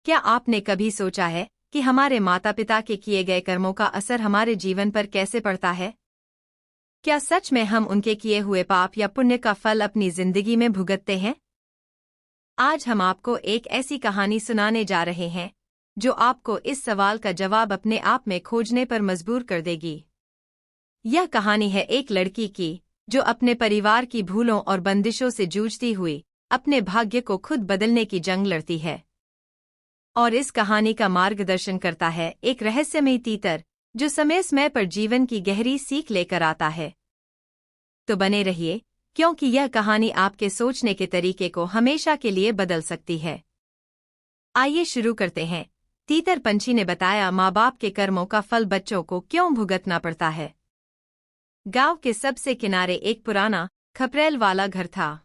क्या आपने कभी सोचा है कि हमारे माता पिता के किए गए कर्मों का असर हमारे जीवन पर कैसे पड़ता है? क्या सच में हम उनके किए हुए पाप या पुण्य का फल अपनी जिंदगी में भुगतते हैं? आज हम आपको एक ऐसी कहानी सुनाने जा रहे हैं जो आपको इस सवाल का जवाब अपने आप में खोजने पर मजबूर कर देगी। यह कहानी है एक लड़की की जो अपने परिवार की भूलों और बंदिशों से जूझती हुई अपने भाग्य को खुद बदलने की जंग लड़ती है। और इस कहानी का मार्गदर्शन करता है एक रहस्यमयी तीतर जो समय समय पर जीवन की गहरी सीख लेकर आता है। तो बने रहिए, क्योंकि यह कहानी आपके सोचने के तरीके को हमेशा के लिए बदल सकती है। आइए शुरू करते हैं। तीतर पंछी ने बताया, माँ बाप के कर्मों का फल बच्चों को क्यों भुगतना पड़ता है। गांव के सबसे किनारे एक पुराना खपरेल वाला घर था।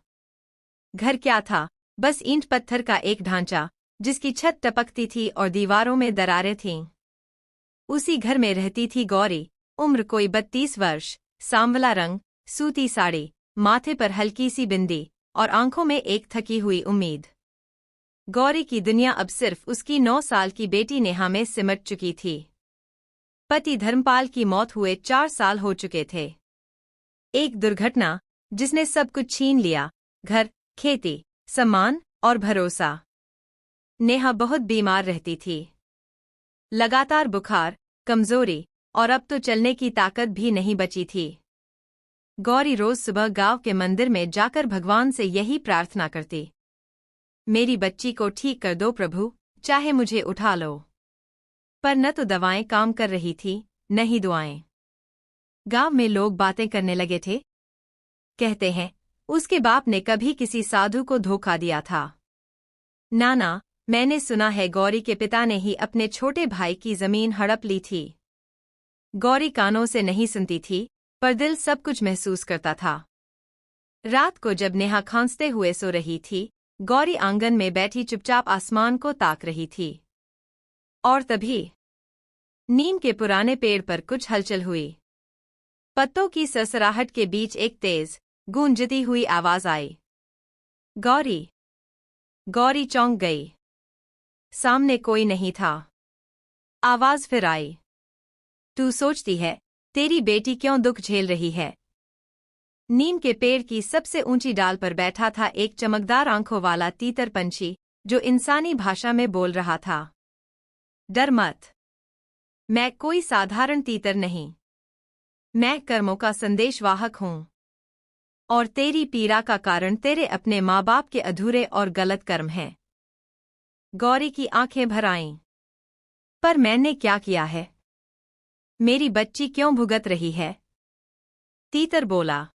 घर क्या था, बस ईंट पत्थर का एक ढांचा जिसकी छत टपकती थी और दीवारों में दरारें थीं। उसी घर में रहती थी गौरी, उम्र कोई 32 वर्ष, सांवला रंग, सूती साड़ी, माथे पर हल्की सी बिंदी और आंखों में एक थकी हुई उम्मीद। गौरी की दुनिया अब सिर्फ उसकी 9 साल की बेटी नेहा में सिमट चुकी थी। पति धर्मपाल की मौत हुए 4 साल हो चुके थे। एक दुर्घटना जिसने सब कुछ छीन लिया, घर, खेती, सम्मान और भरोसा। नेहा बहुत बीमार रहती थी। लगातार बुखार, कमजोरी और अब तो चलने की ताकत भी नहीं बची थी। गौरी रोज सुबह गांव के मंदिर में जाकर भगवान से यही प्रार्थना करती, मेरी बच्ची को ठीक कर दो प्रभु, चाहे मुझे उठा लो। पर न तो दवाएं काम कर रही थी, न ही दुआएं। गांव में लोग बातें करने लगे थे। कहते हैं उसके बाप ने कभी किसी साधु को धोखा दिया था। नाना, मैंने सुना है गौरी के पिता ने ही अपने छोटे भाई की जमीन हड़प ली थी। गौरी कानों से नहीं सुनती थी, पर दिल सब कुछ महसूस करता था। रात को जब नेहा खांसते हुए सो रही थी, गौरी आंगन में बैठी चुपचाप आसमान को ताक रही थी। और तभी नीम के पुराने पेड़ पर कुछ हलचल हुई। पत्तों की सरसराहट के बीच एक तेज, गूंजती हुई आवाज आई, गौरी। गौरी चौंक गई। सामने कोई नहीं था। आवाज फिर आई, तू सोचती है तेरी बेटी क्यों दुख झेल रही है। नीम के पेड़ की सबसे ऊंची डाल पर बैठा था एक चमकदार आंखों वाला तीतर पंछी जो इंसानी भाषा में बोल रहा था, डर मत, मैं कोई साधारण तीतर नहीं, मैं कर्मों का संदेशवाहक हूं। और तेरी पीड़ा का कारण तेरे अपने माँ बाप के अधूरे और गलत कर्म हैं। गौरी की आंखें भर आईं। पर मैंने क्या किया है? मेरी बच्ची क्यों भुगत रही है? तीतर बोला,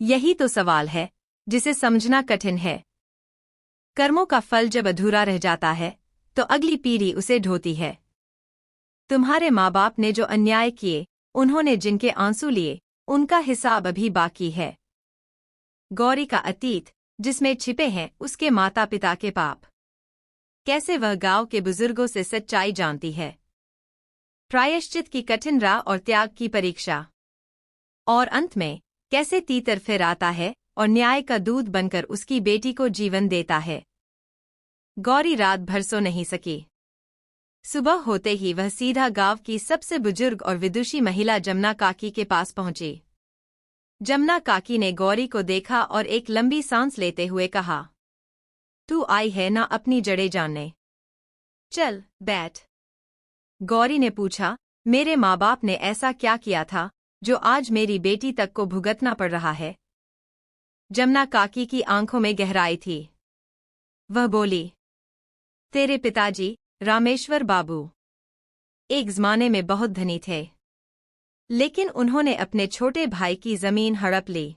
यही तो सवाल है जिसे समझना कठिन है। कर्मों का फल जब अधूरा रह जाता है तो अगली पीढ़ी उसे ढोती है। तुम्हारे माँ बाप ने जो अन्याय किए, उन्होंने जिनके आंसू लिए, उनका हिसाब अभी बाकी है। गौरी का अतीत जिसमें छिपे हैं उसके माता पिता के पाप। कैसे वह गांव के बुजुर्गों से सच्चाई जानती है। प्रायश्चित की कठिन राह और त्याग की परीक्षा। और अंत में कैसे तीतर फिर आता है और न्याय का दूत बनकर उसकी बेटी को जीवन देता है। गौरी रात भर सो नहीं सकी। सुबह होते ही वह सीधा गांव की सबसे बुजुर्ग और विदुषी महिला जमुना काकी के पास पहुंची। जमुना काकी ने गौरी को देखा और एक लंबी सांस लेते हुए कहा, तू आई है ना अपनी जड़ें जानने? चल बैठ। गौरी ने पूछा, मेरे माँ बाप ने ऐसा क्या किया था जो आज मेरी बेटी तक को भुगतना पड़ रहा है? जमुना काकी की आंखों में गहराई थी। वह बोली, तेरे पिताजी रामेश्वर बाबू एक जमाने में बहुत धनी थे, लेकिन उन्होंने अपने छोटे भाई की जमीन हड़प ली।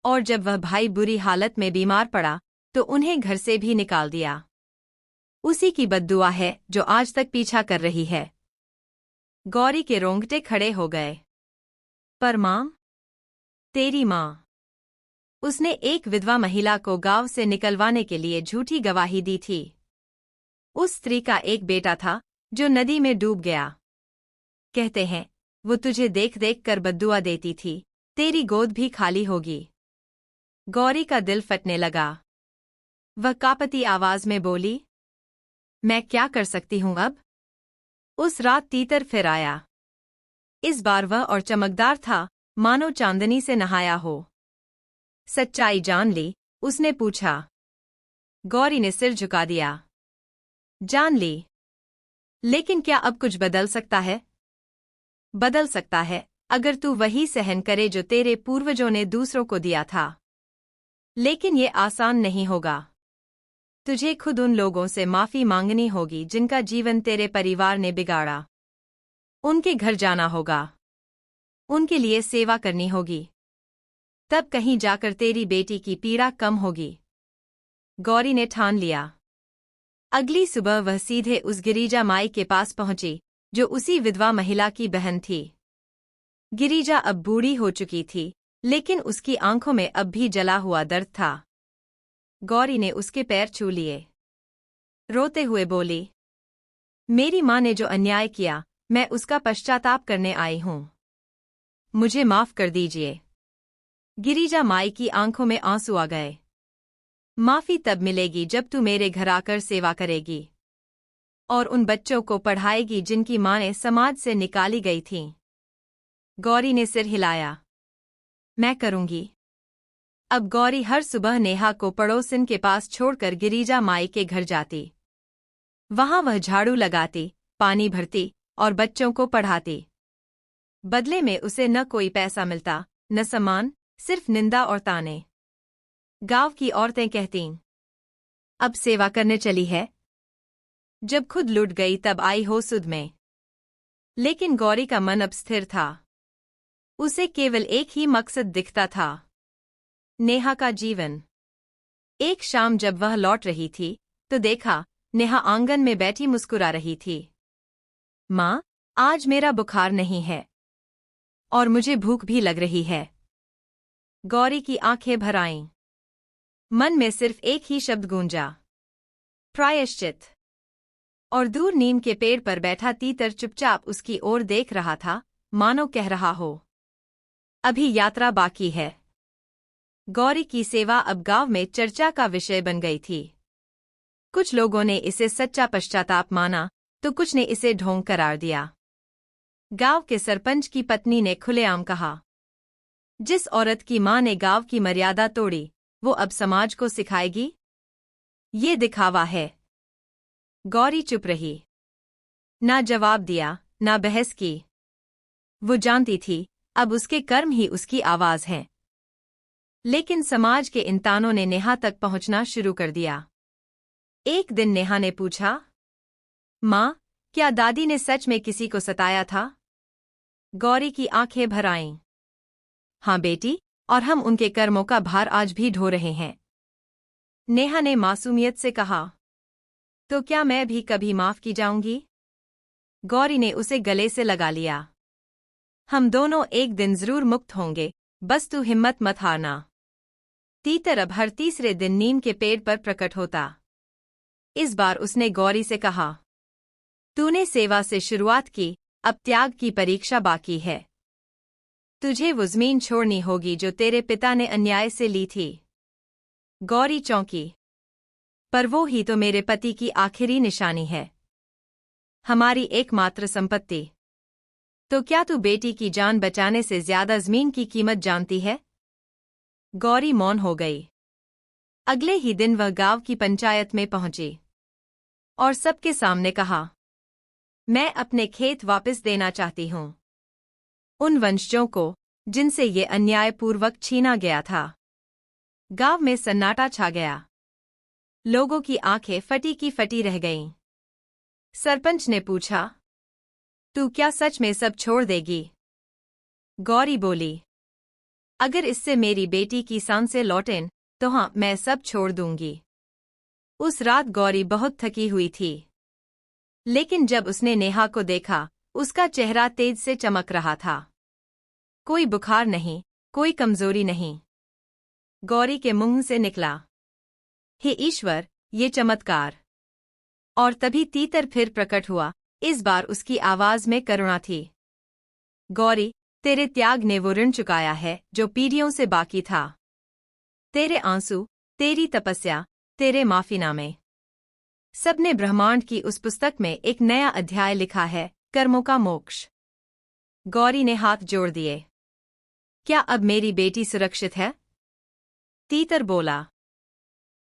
और जब वह भाई बुरी हालत में बीमार पड़ा तो उन्हें घर से भी निकाल दिया। उसी की बद्दुआ है जो आज तक पीछा कर रही है। गौरी के रोंगटे खड़े हो गए। पर मां, तेरी मां। उसने एक विधवा महिला को गांव से निकलवाने के लिए झूठी गवाही दी थी। उस स्त्री का एक बेटा था जो नदी में डूब गया। कहते हैं वो तुझे देख देख कर बद्दुआ देती थी, तेरी गोद भी खाली होगी। गौरी का दिल फटने लगा। वह कांपती आवाज में बोली, मैं क्या कर सकती हूँ अब? उस रात तीतर फिर आया। इस बार वह और चमकदार था, मानो चांदनी से नहाया हो। सच्चाई जान ली? उसने पूछा। गौरी ने सिर झुका दिया। जान ली। लेकिन क्या अब कुछ बदल सकता है? बदल सकता है, अगर तू वही सहन करे जो तेरे पूर्वजों ने दूसरों को दिया था। लेकिन ये आसान नहीं होगा। तुझे खुद उन लोगों से माफी मांगनी होगी जिनका जीवन तेरे परिवार ने बिगाड़ा। उनके घर जाना होगा। उनके लिए सेवा करनी होगी। तब कहीं जाकर तेरी बेटी की पीड़ा कम होगी। गौरी ने ठान लिया। अगली सुबह वह सीधे उस गिरिजा माई के पास पहुंची, जो उसी विधवा महिला की बहन थी। गिरिजा अब बूढ़ी हो चुकी थी, लेकिन उसकी आंखों में अब भी जला हुआ दर्द था। गौरी ने उसके पैर छू लिए। रोते हुए बोली, मेरी माँ ने जो अन्याय किया, मैं उसका पश्चाताप करने आई हूँ। मुझे माफ कर दीजिए। गिरिजा माई की आंखों में आंसू आ गए। माफी तब मिलेगी जब तू मेरे घर आकर सेवा करेगी और उन बच्चों को पढ़ाएगी जिनकी माँ ने समाज से निकाली गई थीं। गौरी ने सिर हिलाया। मैं करूंगी। अब गौरी हर सुबह नेहा को पड़ोसिन के पास छोड़कर गिरिजा माई के घर जाती। वहां वह झाड़ू लगाती, पानी भरती और बच्चों को पढ़ाती। बदले में उसे न कोई पैसा मिलता, न सम्मान, सिर्फ निंदा और ताने। गांव की औरतें कहतीं, अब सेवा करने चली है। जब खुद लुट गई तब आई हो सुध में। लेकिन गौरी का मन अब स्थिर था। उसे केवल एक ही मकसद दिखता था, नेहा का जीवन। एक शाम जब वह लौट रही थी, तो देखा, नेहा आंगन में बैठी मुस्कुरा रही थी। माँ, आज मेरा बुखार नहीं है और मुझे भूख भी लग रही है। गौरी की आंखें भर आईं। मन में सिर्फ एक ही शब्द गूंजा, प्रायश्चित। और दूर नीम के पेड़ पर बैठा तीतर चुपचाप उसकी ओर देख रहा था, मानो कह रहा हो, अभी यात्रा बाकी है। गौरी की सेवा अब गांव में चर्चा का विषय बन गई थी। कुछ लोगों ने इसे सच्चा पश्चाताप माना, तो कुछ ने इसे ढोंग करार दिया। गांव के सरपंच की पत्नी ने खुलेआम कहा, जिस औरत की मां ने गांव की मर्यादा तोड़ी, वो अब समाज को सिखाएगी? ये दिखावा है। गौरी चुप रही। ना जवाब दिया, ना बहस की। वो जानती थी, अब उसके कर्म ही उसकी आवाज हैं। लेकिन समाज के इन तानों ने नेहा तक पहुंचना शुरू कर दिया। एक दिन नेहा ने पूछा, माँ, क्या दादी ने सच में किसी को सताया था? गौरी की आंखें भर आईं। हाँ बेटी, और हम उनके कर्मों का भार आज भी ढो रहे हैं। नेहा ने मासूमियत से कहा, तो क्या मैं भी कभी माफ की जाऊंगी? गौरी ने उसे गले से लगा लिया। हम दोनों एक दिन जरूर मुक्त होंगे, बस तू हिम्मत मत हारना। तीतर अब हर तीसरे दिन नीम के पेड़ पर प्रकट होता। इस बार उसने गौरी से कहा, तूने सेवा से शुरुआत की, अब त्याग की परीक्षा बाकी है। तुझे वो जमीन छोड़नी होगी जो तेरे पिता ने अन्याय से ली थी। गौरी चौंकी। पर वो ही तो मेरे पति की आखिरी निशानी है, हमारी एकमात्र संपत्ति। तो क्या तू बेटी की जान बचाने से ज्यादा जमीन की कीमत जानती है? गौरी मौन हो गई। अगले ही दिन वह गांव की पंचायत में पहुंची और सबके सामने कहा, मैं अपने खेत वापस देना चाहती हूं, उन वंशजों को जिनसे ये अन्यायपूर्वक छीना गया था। गांव में सन्नाटा छा गया। लोगों की आंखें फटी की फटी रह गईं। सरपंच ने पूछा, तू क्या सच में सब छोड़ देगी? गौरी बोली, अगर इससे मेरी बेटी की सांसें लौटें, तो हाँ, मैं सब छोड़ दूंगी। उस रात गौरी बहुत थकी हुई थी। लेकिन जब उसने नेहा को देखा, उसका चेहरा तेज से चमक रहा था। कोई बुखार नहीं, कोई कमजोरी नहीं। गौरी के मुंह से निकला, हे ईश्वर, ये चमत्कार। और तभी तीतर फिर प्रकट हुआ। इस बार उसकी आवाज में करुणा थी। गौरी, तेरे त्याग ने वो ऋण चुकाया है जो पीढ़ियों से बाकी था। तेरे आंसू, तेरी तपस्या, तेरे माफीनामे। सबने ब्रह्मांड की उस पुस्तक में एक नया अध्याय लिखा है, कर्मों का मोक्ष। गौरी ने हाथ जोड़ दिए। क्या अब मेरी बेटी सुरक्षित है? तीतर बोला।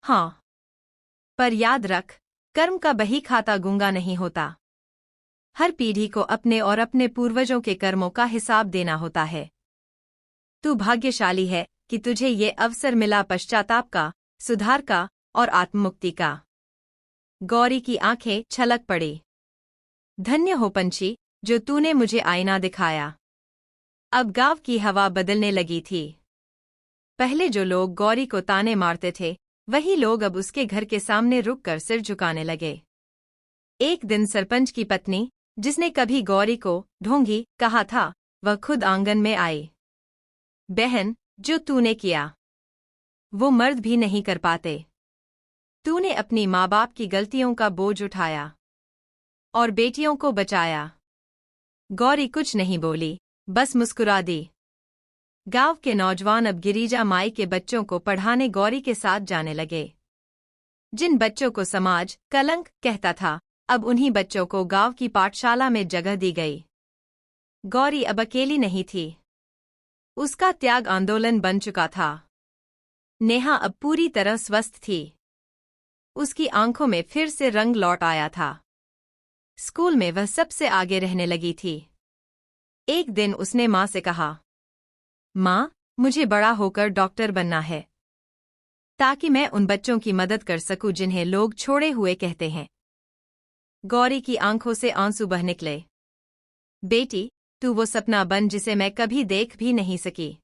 हाँ, पर याद रख, कर्म का बही खाता गूंगा नहीं होता। हर पीढ़ी को अपने और अपने पूर्वजों के कर्मों का हिसाब देना होता है। तू भाग्यशाली है कि तुझे ये अवसर मिला पश्चाताप का, सुधार का और आत्ममुक्ति का। गौरी की आंखें छलक पड़ी। धन्य हो पंछी, जो तूने मुझे आईना दिखाया। अब गांव की हवा बदलने लगी थी। पहले जो लोग गौरी को ताने मारते थे, वही लोग अब उसके घर के सामने रुककर सिर झुकाने लगे। एक दिन सरपंच की पत्नी, जिसने कभी गौरी को ढोंगी कहा था, वह खुद आंगन में आई। बहन, जो तूने किया वो मर्द भी नहीं कर पाते। तूने अपनी माँ बाप की गलतियों का बोझ उठाया और बेटियों को बचाया। गौरी कुछ नहीं बोली, बस मुस्कुरा दी। गांव के नौजवान अब गिरिजा माई के बच्चों को पढ़ाने गौरी के साथ जाने लगे। जिन बच्चों को समाज कलंक कहता था, अब उन्हीं बच्चों को गांव की पाठशाला में जगह दी गई। गौरी अब अकेली नहीं थी। उसका त्याग आंदोलन बन चुका था। नेहा अब पूरी तरह स्वस्थ थी। उसकी आंखों में फिर से रंग लौट आया था। स्कूल में वह सबसे आगे रहने लगी थी। एक दिन उसने माँ से कहा, माँ, मुझे बड़ा होकर डॉक्टर बनना है, ताकि मैं उन बच्चों की मदद कर सकूं जिन्हें लोग छोड़े हुए कहते हैं। गौरी की आंखों से आंसू बह निकले। बेटी, तू वो सपना बन जिसे मैं कभी देख भी नहीं सकी।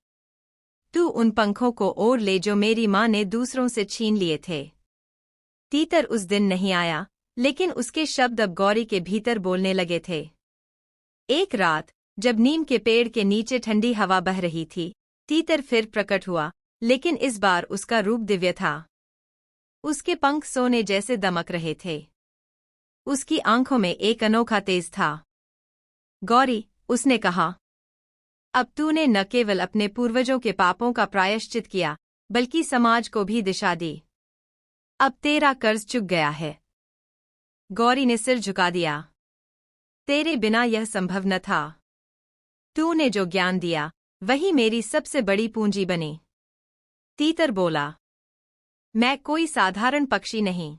तू उन पंखों को ओढ़ ले जो मेरी माँ ने दूसरों से छीन लिए थे। तीतर उस दिन नहीं आया, लेकिन उसके शब्द अब गौरी के भीतर बोलने लगे थे। एक रात, जब नीम के पेड़ के नीचे ठंडी हवा बह रही थी, तीतर फिर प्रकट हुआ, लेकिन इस बार उसका रूप दिव्य था। उसके पंख सोने जैसे दमक रहे थे। उसकी आंखों में एक अनोखा तेज था। गौरी, उसने कहा, अब तूने न केवल अपने पूर्वजों के पापों का प्रायश्चित किया, बल्कि समाज को भी दिशा दी। अब तेरा कर्ज चुक गया है। गौरी ने सिर झुका दिया। तेरे बिना यह संभव न था। तूने जो ज्ञान दिया, वही मेरी सबसे बड़ी पूंजी बनी। तीतर बोला, मैं कोई साधारण पक्षी नहीं।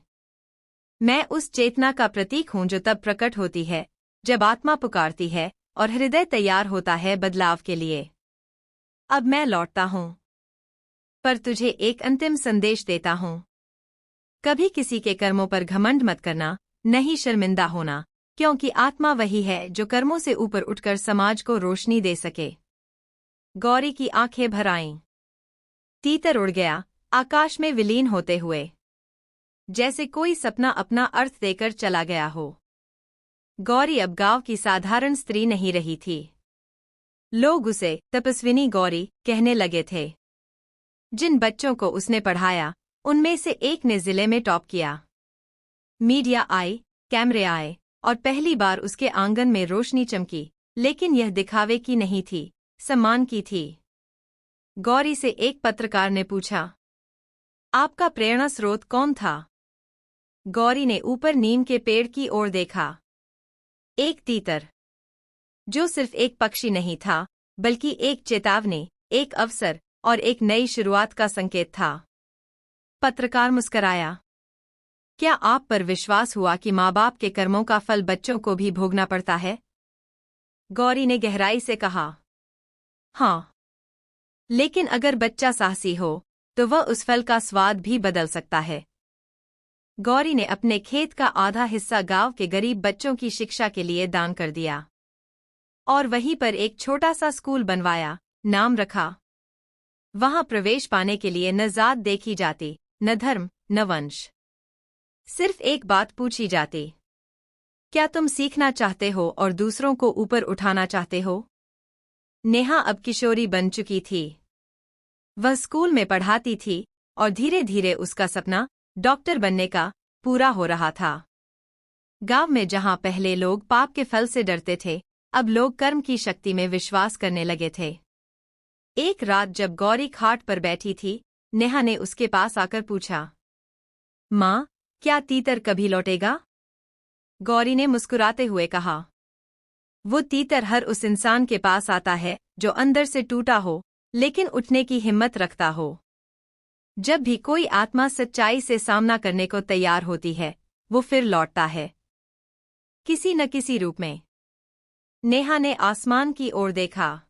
मैं उस चेतना का प्रतीक हूं जो तब प्रकट होती है, जब आत्मा पुकारती है और हृदय तैयार होता है बदलाव के लिए। अब मैं लौटता हूं, पर तुझे एक अंतिम संदेश देता हूं। कभी किसी के कर्मों पर घमंड मत करना, नहीं शर्मिंदा होना, क्योंकि आत्मा वही है जो कर्मों से ऊपर उठकर समाज को रोशनी दे सके। गौरी की आंखें भर आईं। तीतर उड़ गया, आकाश में विलीन होते हुए, जैसे कोई सपना अपना अर्थ देकर चला गया हो। गौरी अब गांव की साधारण स्त्री नहीं रही थी। लोग उसे तपस्विनी गौरी कहने लगे थे। जिन बच्चों को उसने पढ़ाया, उनमें से एक ने जिले में टॉप किया। मीडिया आई, कैमरे आए, और पहली बार उसके आंगन में रोशनी चमकी, लेकिन यह दिखावे की नहीं थी, सम्मान की थी। गौरी से एक पत्रकार ने पूछा, आपका प्रेरणा स्रोत कौन था? गौरी ने ऊपर नीम के पेड़ की ओर देखा। एक तीतर, जो सिर्फ एक पक्षी नहीं था, बल्कि एक चेतावनी, एक अवसर और एक नई शुरुआत का संकेत था। पत्रकार मुस्कराया। क्या आप पर विश्वास हुआ कि माँ बाप के कर्मों का फल बच्चों को भी भोगना पड़ता है? गौरी ने गहराई से कहा, हाँ। लेकिन अगर बच्चा साहसी हो, तो वह उस फल का स्वाद भी बदल सकता है। गौरी ने अपने खेत का आधा हिस्सा गांव के गरीब बच्चों की शिक्षा के लिए दान कर दिया और वहीं पर एक छोटा सा स्कूल बनवाया, नाम रखा। वहां प्रवेश पाने के लिए न जात देखी जाती, न धर्म, न वंश। सिर्फ एक बात पूछी जाती, क्या तुम सीखना चाहते हो और दूसरों को ऊपर उठाना चाहते हो? नेहा अब किशोरी बन चुकी थी। वह स्कूल में पढ़ाती थी और धीरे धीरे उसका सपना डॉक्टर बनने का पूरा हो रहा था। गांव में जहां पहले लोग पाप के फल से डरते थे, अब लोग कर्म की शक्ति में विश्वास करने लगे थे। एक रात जब गौरी खाट पर बैठी थी, नेहा ने उसके पास आकर पूछा, माँ, क्या तीतर कभी लौटेगा? गौरी ने मुस्कुराते हुए कहा। वो तीतर हर उस इंसान के पास आता है जो अंदर से टूटा हो, लेकिन उठने की हिम्मत रखता हो। जब भी कोई आत्मा सच्चाई से सामना करने को तैयार होती है, वो फिर लौटता है, किसी न किसी रूप में। नेहा ने आसमान की ओर देखा।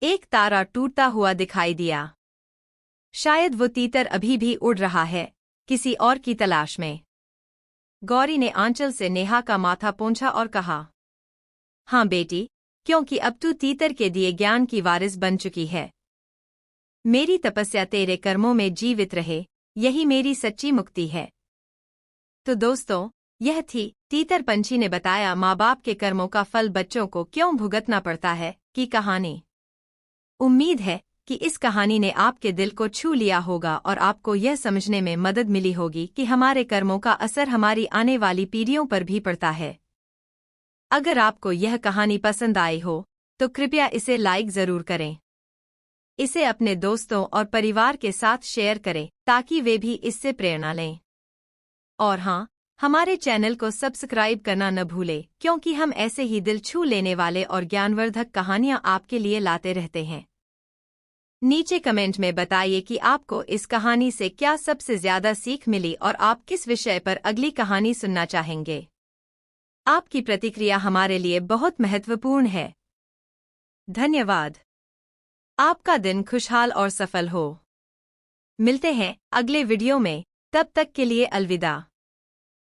एक तारा टूटता हुआ दिखाई दिया। शायद वो तीतर अभी भी उड़ रहा है, किसी और की तलाश में। गौरी ने आंचल से नेहा का माथा पोंछा और कहा, हाँ बेटी, क्योंकि अब तू तीतर के दिए ज्ञान की वारिस बन चुकी है। मेरी तपस्या तेरे कर्मों में जीवित रहे, यही मेरी सच्ची मुक्ति है। तो दोस्तों, यह थी तीतर पंछी ने बताया माँ बाप के कर्मों का फल बच्चों को क्यों भुगतना पड़ता है की कहानी। उम्मीद है कि इस कहानी ने आपके दिल को छू लिया होगा और आपको यह समझने में मदद मिली होगी कि हमारे कर्मों का असर हमारी आने वाली पीढ़ियों पर भी पड़ता है। अगर आपको यह कहानी पसंद आई हो तो कृपया इसे लाइक जरूर करें। इसे अपने दोस्तों और परिवार के साथ शेयर करें ताकि वे भी इससे प्रेरणा लें। और हाँ, हमारे चैनल को सब्सक्राइब करना न भूलें, क्योंकि हम ऐसे ही दिल छू लेने वाले और ज्ञानवर्धक कहानियां आपके लिए लाते रहते हैं। नीचे कमेंट में बताइए कि आपको इस कहानी से क्या सबसे ज्यादा सीख मिली और आप किस विषय पर अगली कहानी सुनना चाहेंगे। आपकी प्रतिक्रिया हमारे लिए बहुत महत्वपूर्ण है। धन्यवाद। आपका दिन खुशहाल और सफल हो। मिलते हैं अगले वीडियो में, तब तक के लिए अलविदा।